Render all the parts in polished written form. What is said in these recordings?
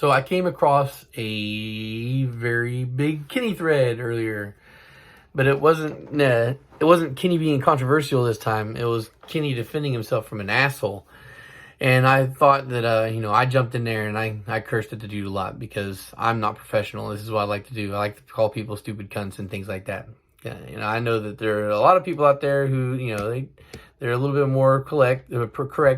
So I came across a very big Kenny thread earlier, but it wasn't Kenny being controversial this time. It was Kenny defending himself from an asshole. And I thought that, I jumped in there and I cursed at the dude a lot because I'm not professional. This is what I like to do. I like to call people stupid cunts and things like that. Yeah, I know that there are a lot of people out there who, they're a little bit more correct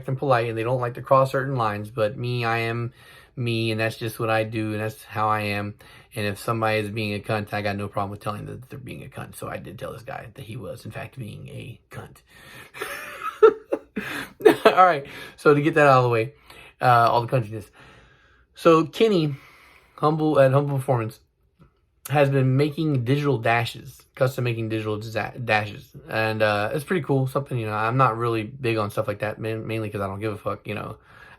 and polite, and they don't like to cross certain lines. But me, I am me, and that's just what I do, and that's how I am. And if somebody is being a cunt, I got no problem with telling them that they're being a cunt. So I did tell this guy that he was, in fact, being a cunt. All right, so to get that out of the way, all the countriness. So Kenny, Humble Performance, has been making digital dashes, custom making digital dashes, and it's pretty cool. Something, I'm not really big on stuff like that, mainly because I don't give a fuck.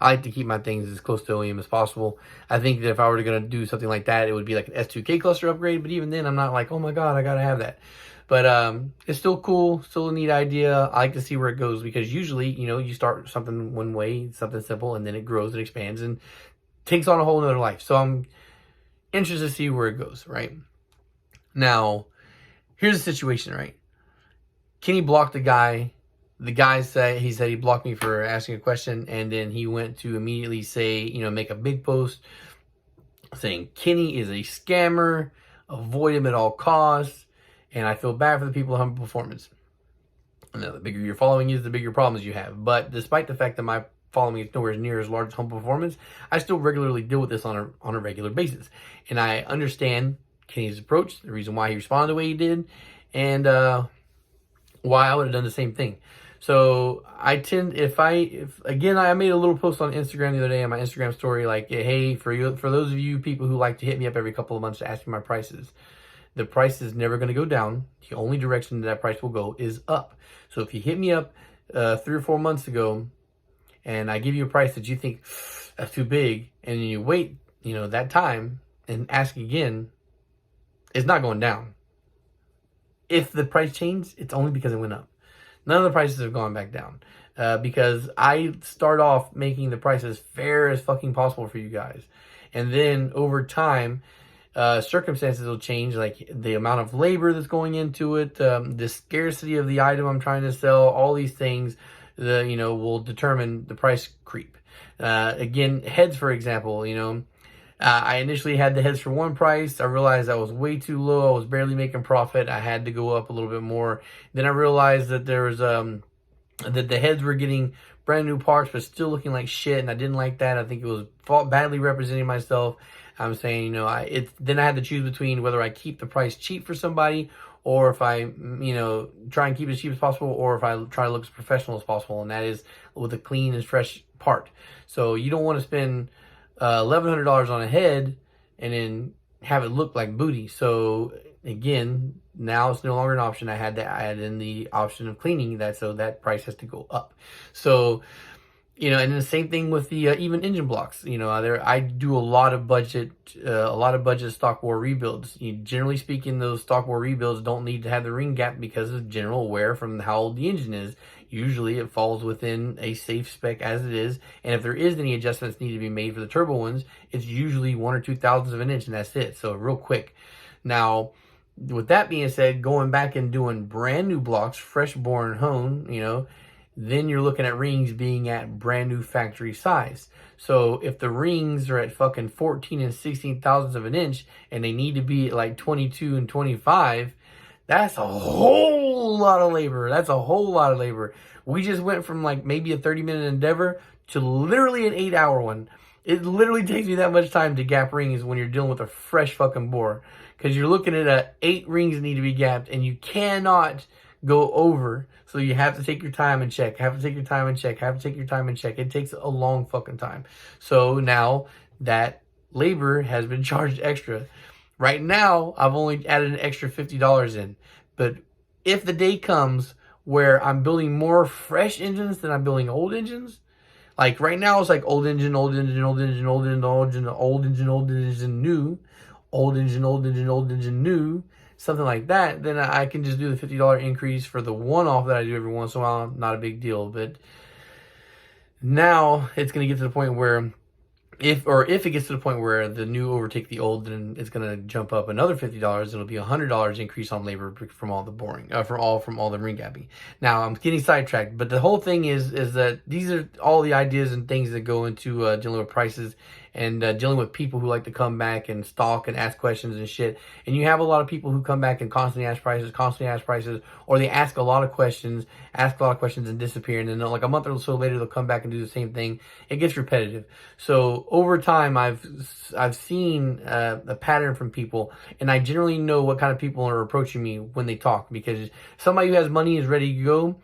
I like to keep my things as close to OEM as possible. I think that if I were to do something like that, it would be like an S2K cluster upgrade. But even then, I'm not like, oh my god, I gotta have that. But it's still cool, still a neat idea. I like to see where it goes because usually, you start something one way, something simple, and then it grows and expands and takes on a whole nother life. So I'm interested to see where it goes, right? Now, here's the situation, right? Kenny blocked the guy. The guy said he blocked me for asking a question, and then he went to immediately say, make a big post saying Kenny is a scammer, avoid him at all costs, and I feel bad for the people of Humble Performance. Now, the bigger your following is, the bigger problems you have. But despite the fact that my following is nowhere near as large as Humble Performance, I still regularly deal with this on a regular basis. And I understand Kenny's approach, the reason why he responded the way he did, and why I would have done the same thing. So I tend, if again, I made a little post on Instagram the other day on my Instagram story, like, hey, for those of you people who like to hit me up every couple of months to ask me my prices, the price is never going to go down. The only direction that price will go is up. So if you hit me up 3 or 4 months ago, and I give you a price that you think that's too big, and you wait, that time and ask again, it's not going down. If the price changed, it's only because it went up. None of the prices have gone back down because I start off making the price as fair as fucking possible for you guys. And then over time, circumstances will change, like the amount of labor that's going into it, the scarcity of the item I'm trying to sell, all these things, will determine the price creep. Again, heads, for example, I initially had the heads for one price. I realized I was way too low. I was barely making profit. I had to go up a little bit more. Then I realized that there was that the heads were getting brand new parts, but still looking like shit, and I didn't like that. I think it was badly representing myself. I'm saying, then I had to choose between whether I keep the price cheap for somebody, or if I, try and keep it as cheap as possible, or if I try to look as professional as possible, and that is with a clean and fresh part. So you don't want to spend $1,100 on a head and then have it look like booty. So again, now it's no longer an option. I had to add in the option of cleaning that, so that price has to go up. So, and then the same thing with the even engine blocks. I do a lot of budget stock war rebuilds. Generally speaking, those stock war rebuilds don't need to have the ring gap because of general wear from how old the engine is. Usually it falls within a safe spec as it is, and if there is any adjustments need to be made for the turbo ones, it's usually 1 or 2 thousandths of an inch, and that's it. So real quick. Now, with that being said, going back and doing brand new blocks, fresh born hone, then you're looking at rings being at brand new factory size. So if the rings are at fucking 14 and 16 thousandths of an inch and they need to be at like 22 and 25, that's a whole lot of labor. That's a whole lot of labor. We just went from like maybe a 30-minute endeavor to literally an 8-hour one. It literally takes me that much time to gap rings when you're dealing with a fresh fucking bore. Because you're looking at 8 rings that need to be gapped, and you cannot go over. So you have to take your time and check. Have to take your time and check. Have to take your time and check. It takes a long fucking time. So now that labor has been charged extra. Right now, I've only added an extra $50 in. But if the day comes where I'm building more fresh engines than I'm building old engines, like right now it's like old engine, old engine, old engine, old engine, old engine, old engine, old engine, new, old engine, old engine, old engine, new, something like that, then I can just do the $50 increase for the one-off that I do every once in a while. Not a big deal. But now it's going to get to the point where if it gets to the point where the new overtake the old, then it's gonna jump up another $50. It'll be $100 increase on labor from all the boring, from all the ring gapping. Now I'm getting sidetracked, but the whole thing is that these are all the ideas and things that go into dealing with prices and dealing with people who like to come back and stalk and ask questions and shit. And you have a lot of people who come back and constantly ask prices, or they ask a lot of questions and disappear, and then like a month or so later they'll come back and do the same thing. It gets repetitive. So over time, I've seen a pattern from people, and I generally know what kind of people are approaching me when they talk, because somebody who has money is ready to go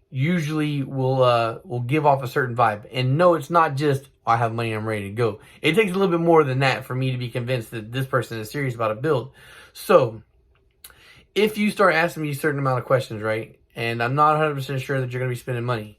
usually will give off a certain vibe. And no, it's not just, I have money, I'm ready to go. It takes a little bit more than that for me to be convinced that this person is serious about a build. So if you start asking me a certain amount of questions, right, and I'm not 100% sure that you're going to be spending money.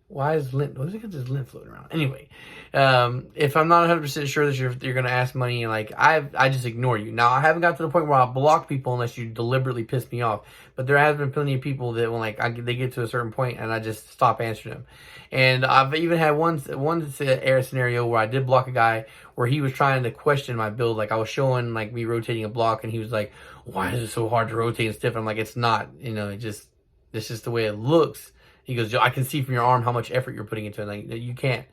Why is lint? What is it? There's lint floating around. Anyway, if I'm not 100% sure that you're going to ask money, and like I just ignore you. Now I haven't got to the point where I'll block people unless you deliberately piss me off. But there has been plenty of people that when they get to a certain point and I just stop answering them. And I've even had one scenario where I did block a guy where he was trying to question my build. Like I was showing like me rotating a block, and he was like, "Why is it so hard to rotate and stiff?" And I'm like, "It's not. It's just the way it looks." He goes, "I can see from your arm how much effort you're putting into it." Like, you can't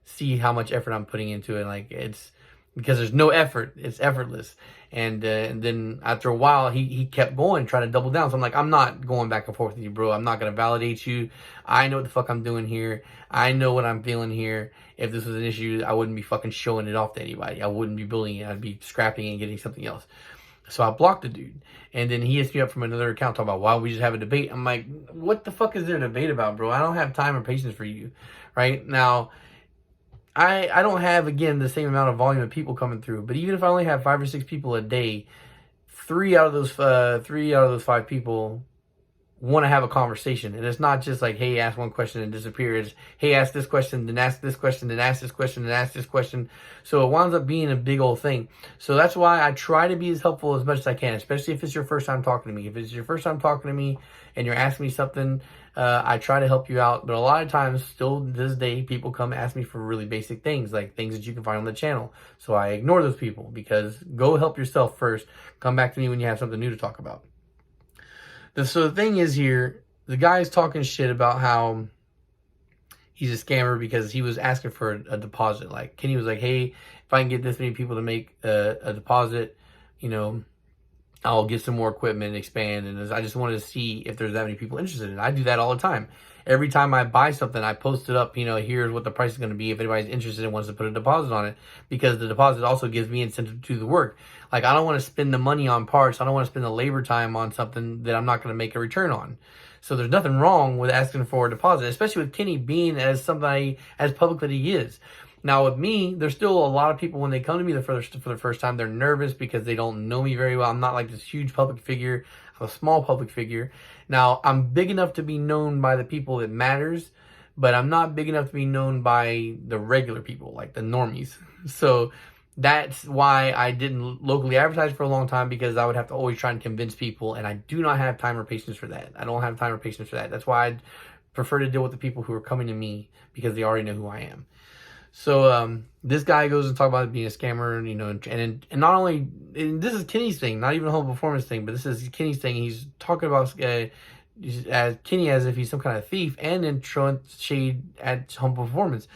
see how much effort I'm putting into it. Like, it's because there's no effort. It's effortless. And then after a while, he kept going, trying to double down. So I'm like, I'm not going back and forth with you, bro. I'm not going to validate you. I know what the fuck I'm doing here. I know what I'm feeling here. If this was an issue, I wouldn't be fucking showing it off to anybody. I wouldn't be building it. I'd be scrapping it and getting something else. So I blocked the dude. And then he hits me up from another account talking about, why don't we just have a debate? I'm like, what the fuck is there to debate about, bro? I don't have time or patience for you. Right? Now, I don't have, again, the same amount of volume of people coming through. But even if I only have 5 or 6 people a day, 3 out of those 5 people want to have a conversation. And it's not just like, hey, ask one question and disappear. It's, hey, ask this question, then ask this question, then ask this question, then ask this question. So it winds up being a big old thing. So that's why I try to be as helpful as much as I can, especially if it's your first time talking to me. If it's your first time talking to me and you're asking me something, I try to help you out. But a lot of times, still to this day, people come ask me for really basic things, like things that you can find on the channel. So I ignore those people, because go help yourself first. Come back to me when you have something new to talk about. So the thing is here, the guy's talking shit about how he's a scammer because he was asking for a deposit. Like, Kenny was like, hey, if I can get this many people to make a deposit, I'll get some more equipment, expand. And I just wanted to see if there's that many people interested in it. I do that all the time. Every time I buy something, I post it up, here's what the price is going to be if anybody's interested and wants to put a deposit on it, because the deposit also gives me incentive to do the work. Like, I don't want to spend the money on parts. I don't want to spend the labor time on something that I'm not going to make a return on. So there's nothing wrong with asking for a deposit, especially with Kenny being as somebody as public that he is. Now with me, there's still a lot of people when they come to me for the first time, they're nervous because they don't know me very well. I'm not like this huge public figure. I'm a small public figure. Now, I'm big enough to be known by the people that matters, but I'm not big enough to be known by the regular people, like the normies. So that's why I didn't locally advertise for a long time, because I would have to always try and convince people, and I do not have time or patience for that. I don't have time or patience for that. That's why I prefer to deal with the people who are coming to me, because they already know who I am. So this guy goes and talks about it being a scammer, and not only, and this is Kenny's thing, not even a whole performance thing, but this is Kenny's thing. He's talking about as Kenny as if he's some kind of thief, and then throwing shade at Humble Performance.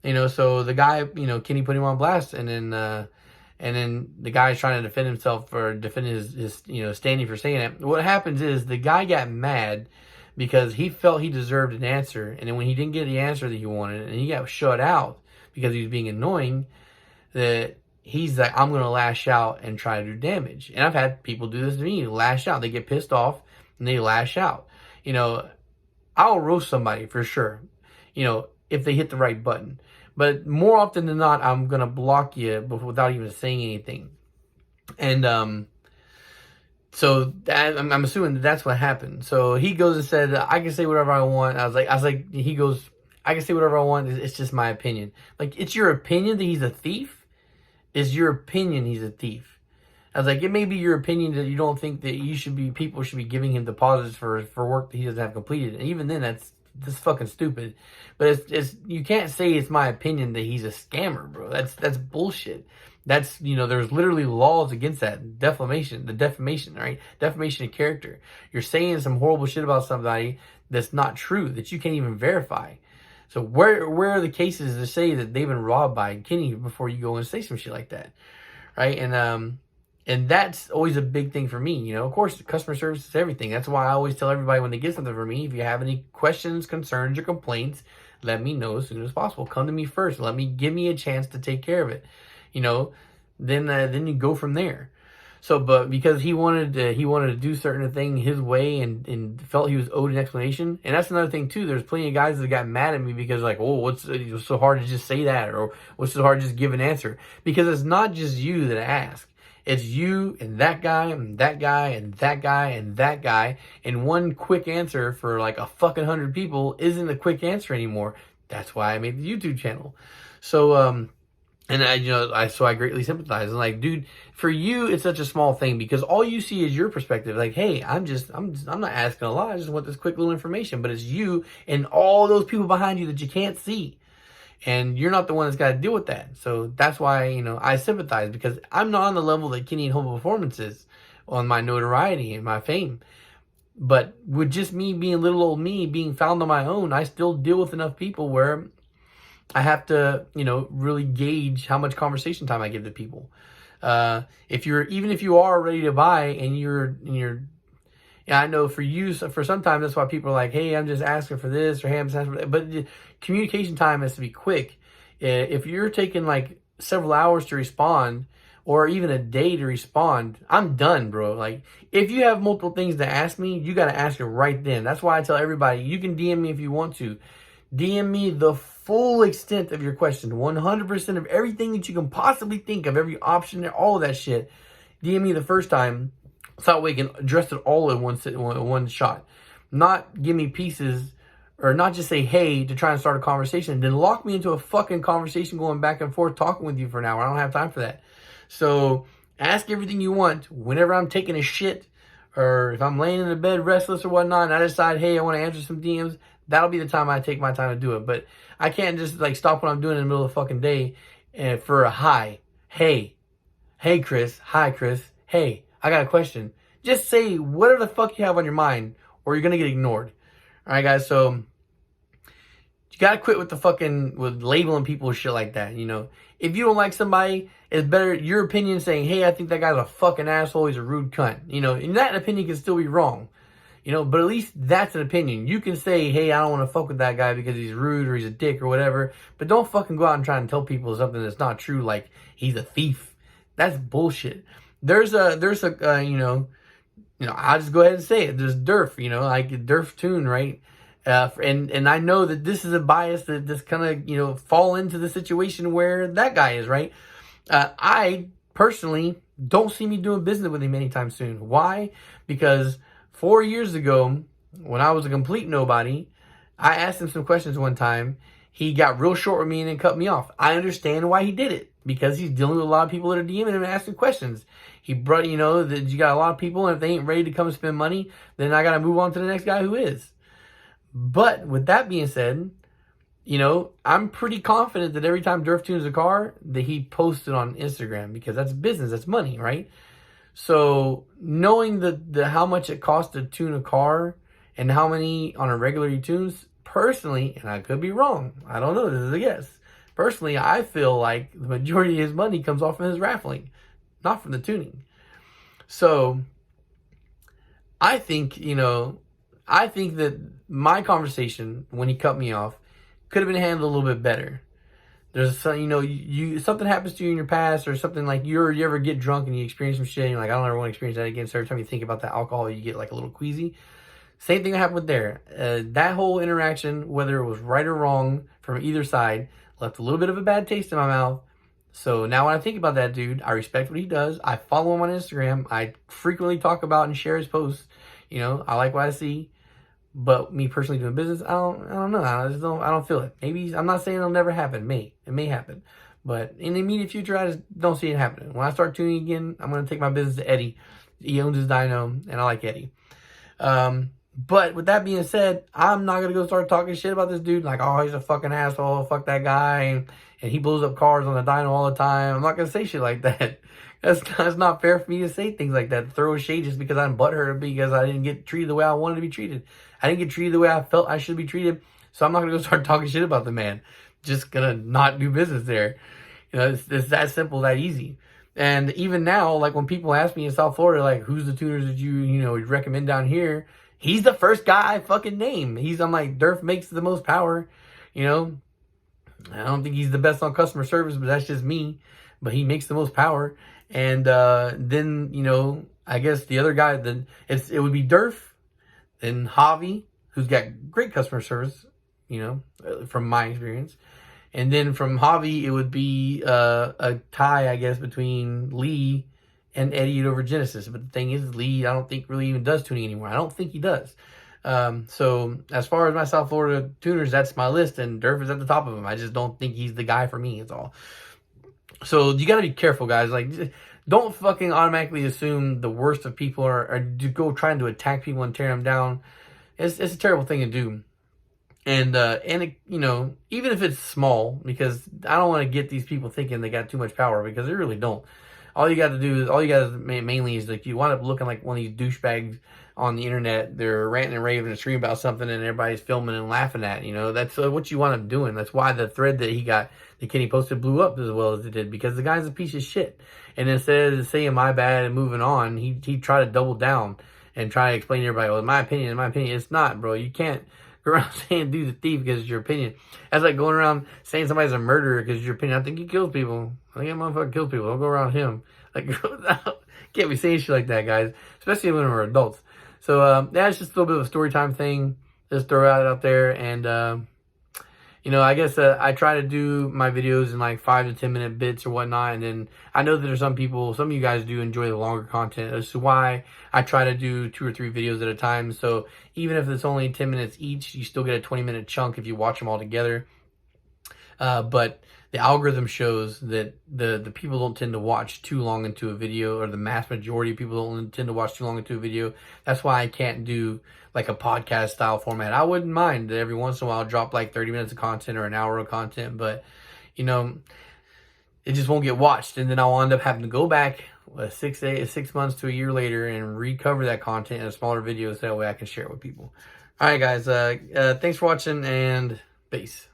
So the guy, Kenny put him on blast, and then the guy's trying to defend himself or defend his standing for saying it. What happens is the guy got mad because he felt he deserved an answer, and then when he didn't get the answer that he wanted, and he got shut out because he was being annoying, that he's like, I'm going to lash out and try to do damage. And I've had people do this to me, lash out. They get pissed off and they lash out. I'll roast somebody for sure, if they hit the right button. But more often than not, I'm going to block you without even saying anything. And so that, I'm assuming that's what happened. So he goes and said, I can say whatever I want. I was like, he goes, I can say whatever I want. It's just my opinion. Like, it's your opinion that he's a thief? It's your opinion he's a thief. I was like, it may be your opinion that you don't think that people should be giving him deposits for work that he doesn't have completed. And even then, this is fucking stupid. But it's you can't say it's my opinion that he's a scammer, bro. That's bullshit. That's, there's literally laws against that. Defamation, right? Defamation of character. You're saying some horrible shit about somebody that's not true, that you can't even verify. So where are the cases to say that they've been robbed by Kenny before you go and say some shit like that, right? And that's always a big thing for me. Of course, customer service is everything. That's why I always tell everybody when they get something from me, if you have any questions, concerns, or complaints, let me know as soon as possible. Come to me first. Give me a chance to take care of it. Then you go from there. So, but because he wanted to do certain thing his way and felt he was owed an explanation, and that's another thing too. There's plenty of guys that got mad at me because like, oh, what's so hard to just say that, or what's so hard to just give an answer? Because it's not just you that ask. It's you and that guy and that guy and that guy and that guy. And one quick answer for like a fucking 100 people isn't a quick answer anymore. That's why I made the YouTube channel. So, and I greatly sympathize. And like, dude, for you, it's such a small thing because all you see is your perspective. Like, hey, I'm not asking a lot. I just want this quick little information. But it's you and all those people behind you that you can't see. And you're not the one that's got to deal with that. So that's why, I sympathize, because I'm not on the level that Kenny and Humble Performance is on my notoriety and my fame. But with just me being little old me, being found on my own, I still deal with enough people where I have to, really gauge how much conversation time I give to people. Even if you are ready to buy and you're yeah, I know for you, for sometimes that's why people are like, hey, I'm just asking for this, or hey, I'm just asking for that. But communication time has to be quick. If you're taking like several hours to respond, or even a day to respond, I'm done, bro. Like, if you have multiple things to ask me, you got to ask it right then. That's why I tell everybody, you can DM me if you want to. DM me the full extent of your question, 100% of everything that you can possibly think of, every option, all of that shit. DM me the first time, so that way you can address it all in one shot. Not give me pieces, or not just say hey to try and start a conversation, then lock me into a fucking conversation going back and forth talking with you for an hour. I don't have time for that. So ask everything you want whenever I'm taking a shit, or if I'm laying in the bed restless or whatnot, and I decide, hey, I want to answer some DMs, that'll be the time I take my time to do it. But I can't just like stop what I'm doing in the middle of the fucking day for a hi. Hey Chris. Hi Chris. Hey, I got a question. Just say whatever the fuck you have on your mind, or you're gonna get ignored. All right, guys. So you gotta quit with labeling people with shit like that. If you don't like somebody, it's better your opinion saying, hey, I think that guy's a fucking asshole. He's a rude cunt. And that opinion can still be wrong. But at least that's an opinion. You can say, hey, I don't want to fuck with that guy because he's rude or he's a dick or whatever. But don't fucking go out and try and tell people something that's not true, like he's a thief. That's bullshit. There's a I'll just go ahead and say it. There's Durf, like Durf Tune, right? And I know that this is a bias that just kind of, fall into the situation where that guy is, right? I personally don't see me doing business with him anytime soon. Why? Because 4 years ago, when I was a complete nobody, I asked him some questions one time. He got real short with me and then cut me off. I understand why he did it, because he's dealing with a lot of people that are DMing him and asking questions. He brought, that you got a lot of people, and if they ain't ready to come spend money, then I got to move on to the next guy who is. But with that being said, I'm pretty confident that every time Durf tunes a car, that he posts it on Instagram, because that's business, that's money, right? So knowing the how much it costs to tune a car and how many on a regular he tunes, personally, and I could be wrong, I don't know, this is a guess. Personally, I feel like the majority of his money comes off from his raffling, not from the tuning. So I think that my conversation when he cut me off could have been handled a little bit better. There's some, something happens to you in your past, or something like you ever get drunk and you experience some shit and you're like, I don't ever want to experience that again. So every time you think about that alcohol, you get like a little queasy. Same thing happened with there. That whole interaction, whether it was right or wrong from either side, left a little bit of a bad taste in my mouth. So now when I think about that dude, I respect what he does. I follow him on Instagram. I frequently talk about and share his posts. I like what I see. But me personally doing business, I don't know. I don't feel it. Maybe, I'm not saying it'll never happen. It may happen. But in the immediate future, I just don't see it happening. When I start tuning again, I'm going to take my business to Eddie. He owns his dyno, and I like Eddie. But with that being said, I'm not going to go start talking shit about this dude. Like, oh, he's a fucking asshole. Fuck that guy. And he blows up cars on the dyno all the time. I'm not going to say shit like that. That's not fair for me to say things like that. Throw shade just because I'm butthurt because I didn't get treated the way I wanted to be treated. I didn't get treated the way I felt I should be treated. So I'm not going to go start talking shit about the man. Just going to not do business there. You know, it's that simple, that easy. And even now, like when people ask me in South Florida, like, who's the tuners that you recommend down here? He's the first guy I fucking name. I'm like, Durf makes the most power. You know, I don't think he's the best on customer service, but that's just me. But he makes the most power. And then, I guess the other guy, it would be Durf, then Javi, who's got great customer service, from my experience. And then from Javi, it would be a tie, I guess, between Lee and Eddie over Genesis. But the thing is, Lee, I don't think really even does tuning anymore. I don't think he does. So as far as my South Florida tuners, that's my list, and Durf is at the top of them. I just don't think he's the guy for me. That's all. So you got to be careful, guys. Like, don't fucking automatically assume the worst of people or to go trying to attack people and tear them down. It's a terrible thing to do. And even if it's small, because I don't want to get these people thinking they got too much power, because they really don't. All you got to mainly is like, you wind up looking like one of these douchebags on the internet. They're ranting and raving and screaming about something, and everybody's filming and laughing at. That's what you wind up doing. That's why the thread that Kenny posted blew up as well as it did, because the guy's a piece of shit. And instead of saying my bad and moving on, he tried to double down and try to explain to everybody, well, in my opinion, it's not, bro. You can't go around saying dude's a thief because it's your opinion. That's like going around saying somebody's a murderer because it's your opinion. I think he kills people. I think that motherfucker kills people. Don't go around him. Like, can't be saying shit like that, guys. Especially when we're adults. So, that's just a little bit of a story time thing. Just throw it out there. And, I guess I try to do my videos in like 5 to 10 minute bits or whatnot. And then I know that there's some of you guys do enjoy the longer content. That's why I try to do 2 or 3 videos at a time. So even if it's only 10 minutes each, you still get a 20-minute chunk if you watch them all together. But the algorithm shows that the people don't tend to watch too long into a video, or the mass majority of people don't tend to watch too long into a video. That's why I can't do like a podcast style format. I wouldn't mind that every once in a while drop like 30 minutes of content or an hour of content, but it just won't get watched. And then I'll end up having to go back 6 months to a year later and recover that content in a smaller video so that way I can share it with people. All right, guys. Thanks for watching, and peace.